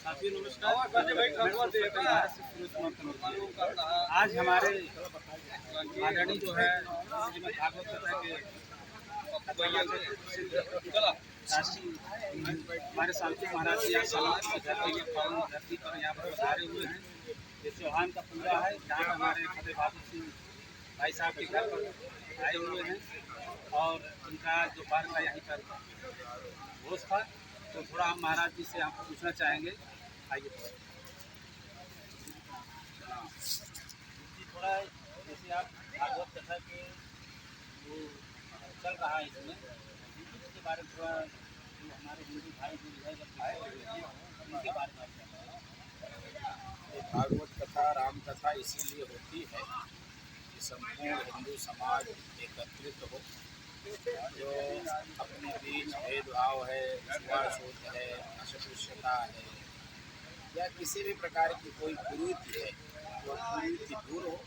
काफी नमस्कार। आज हमारे आदरणीय जो है श्रीमद् भागवत कथा के राशि हमारे सालती महाराज जी आज समाप्त की धरती ये पावन धरती पर यहाँ पर पधारे हुए हैं। ये चौहान का पूजा है जहाँ पर हमारे फतेह बहादुर सिंह भाई साहब के घर पर आए हुए हैं और उनका जो बार का यहीं पर भोज था। तो थोड़ा हम महाराज जी से हम पूछना चाहेंगे। आइए थोड़ा जैसे आप भागवत कथा के जो चल रहा है इसमें इसके बारे में थोड़ा जो हमारे हिंदू भाई जो इधर आए हुए हैं उनके बारे में आप क्या कहें? भागवत कथा राम कथा इसीलिए होती है कि संपूर्ण हिंदू समाज एकत्रित हो। जो अपने बीच भेदभाव है, छुआछूत है, अस्पृश्यता है या किसी भी प्रकार की कोई कुरीति है वो कुरीति दूर हो।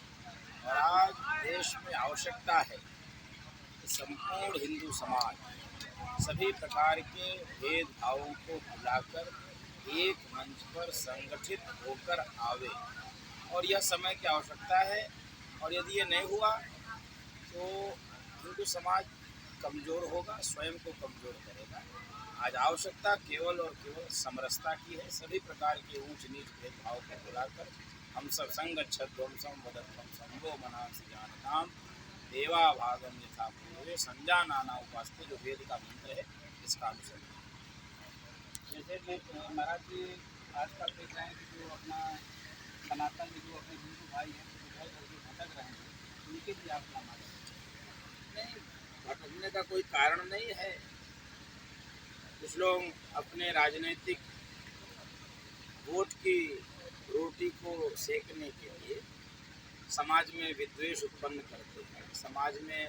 और आज देश में आवश्यकता है कि संपूर्ण हिंदू समाज सभी प्रकार के भेदभावों को भुलाकर एक मंच पर संगठित होकर आवे और यह समय की आवश्यकता है। और यदि ये नहीं हुआ तो हिंदू समाज कमज़ोर होगा, स्वयं को कमज़ोर करेगा। आज आवश्यकता केवल और केवल समरसता की है। सभी प्रकार के ऊंच नीच भेदभाव को भुलाकर हम सब संगच्छध्वं संवदत्वं संगो मनांसि जानताम देवा भागम यथा पूर्वे संजानाना उपास्ते, जो वेद का मंत्र है इसका अनुसरण। जैसे कि महाराज जी आजकल देख रहे हैं कि जो अपना सनातन में जो अपने हिंदू भाई हैं इधर उधर जो भटक रहे हैं उनके लिए आप क्या माने? नहीं, भटकने का कोई कारण नहीं है। कुछ लोग अपने राजनीतिक वोट की रोटी को सेकने के लिए समाज में विद्वेष उत्पन्न करते हैं, समाज में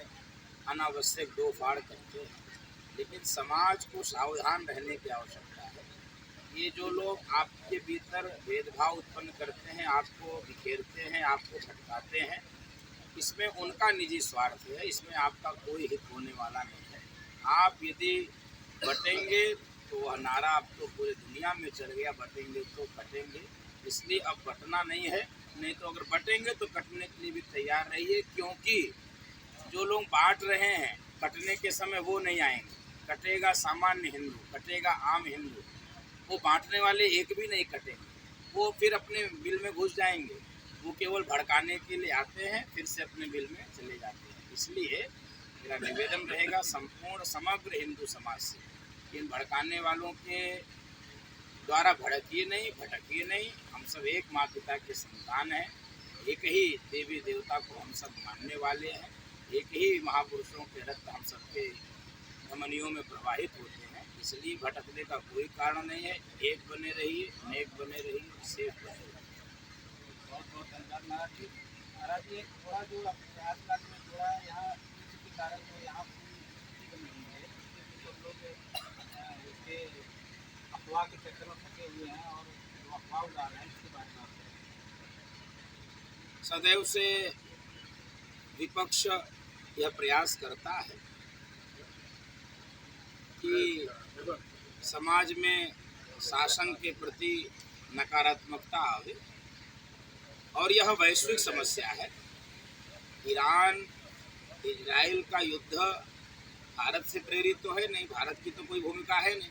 अनावश्यक दो फाड़ करते हैं। लेकिन समाज को सावधान रहने की आवश्यकता है। ये जो लोग आपके भीतर भेदभाव उत्पन्न करते हैं, आपको बिखेरते हैं, आपको भटकाते हैं, इसमें उनका निजी स्वार्थ है, इसमें आपका कोई हित होने वाला नहीं है। आप यदि बटेंगे तो वह नारा अब तो पूरी दुनिया में चल गया, बटेंगे तो कटेंगे। इसलिए अब बटना नहीं है, नहीं तो अगर बटेंगे तो कटने के लिए भी तैयार रहिए, क्योंकि जो लोग बांट रहे हैं कटने के समय वो नहीं आएंगे। कटेगा सामान्य हिंदू, कटेगा आम हिंदू। वो बांटने वाले एक भी नहीं कटेंगे, वो फिर अपने बिल में घुस जाएंगे। वो केवल भड़काने के लिए आते हैं, फिर से अपने बिल में चले जाते हैं। इसलिए मेरा निवेदन रहेगा संपूर्ण समग्र हिंदू समाज से, इन भड़काने वालों के द्वारा भड़किए नहीं, भटकिए नहीं। हम सब एक माँ पिता के संतान हैं, एक ही देवी देवता को हम सब मानने वाले हैं, एक ही महापुरुषों के रक्त हम सबके धमनियों में प्रवाहित होते हैं। इसलिए भटकने का कोई कारण नहीं है। एक बने रहिए, नेक बने रहिए, सेफ बने रहिए। बहुत बहुत धन्यवाद महाराज जी। महाराज जी थोड़ा जो आजकल में थोड़ा यहाँ के कारण जो यहाँ पूरी स्थिति बन रही है तो लोग इसके अफवाह के चक्कर में फंसे हुए हैं और जो अफवाह उड़ा रहे हैं इसके बारे में आप क्या कहें? सदैव से विपक्ष यह प्रयास करता है कि समाज में शासन के प्रति नकारात्मकता आवे, और यह वैश्विक समस्या है। ईरान इजराइल का युद्ध भारत से प्रेरित तो है नहीं, भारत की तो कोई भूमिका है नहीं।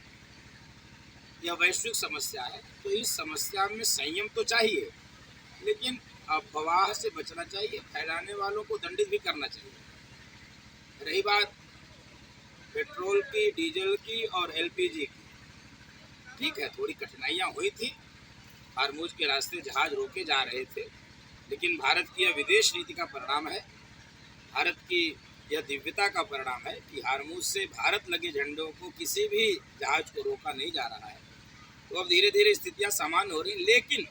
यह वैश्विक समस्या है, तो इस समस्या में संयम तो चाहिए, लेकिन अफवाह से बचना चाहिए, फैलाने वालों को दंडित भी करना चाहिए। रही बात पेट्रोल की, डीजल की और एलपीजी की, ठीक है थोड़ी कठिनाइयाँ हुई थी, हार्मुज के रास्ते जहाज रोके जा रहे थे, लेकिन भारत की यह विदेश नीति का परिणाम है, भारत की यह दिव्यता का परिणाम है कि हार्मुज से भारत लगे झंडों को किसी भी जहाज को रोका नहीं जा रहा है। तो अब धीरे धीरे स्थितियाँ सामान्य हो रही, लेकिन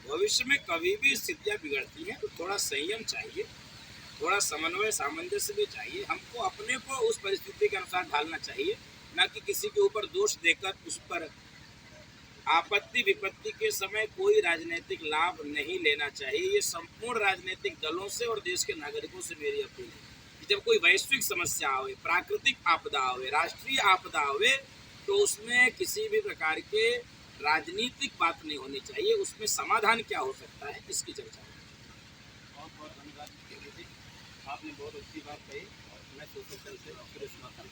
भविष्य में कभी भी स्थितियाँ बिगड़ती हैं तो थोड़ा संयम चाहिए, थोड़ा समन्वय सामंजस्य भी चाहिए। हमको अपने को उस परिस्थिति के अनुसार ढालना चाहिए, न कि किसी के ऊपर दोष देकर उस पर आपत्ति विपत्ति के समय कोई राजनीतिक लाभ नहीं लेना चाहिए। ये संपूर्ण राजनीतिक दलों से और देश के नागरिकों से मेरी अपील है कि जब कोई वैश्विक समस्या आवे, प्राकृतिक आपदा आवे, राष्ट्रीय आपदा आवे, तो उसमें किसी भी प्रकार के राजनीतिक बात नहीं होनी चाहिए, उसमें समाधान क्या हो सकता है इसकी चर्चा हो। बहुत बहुत धन्यवाद। आपने बहुत अच्छी बात कही। मैं सोशल सेल से सुरेश माथुर।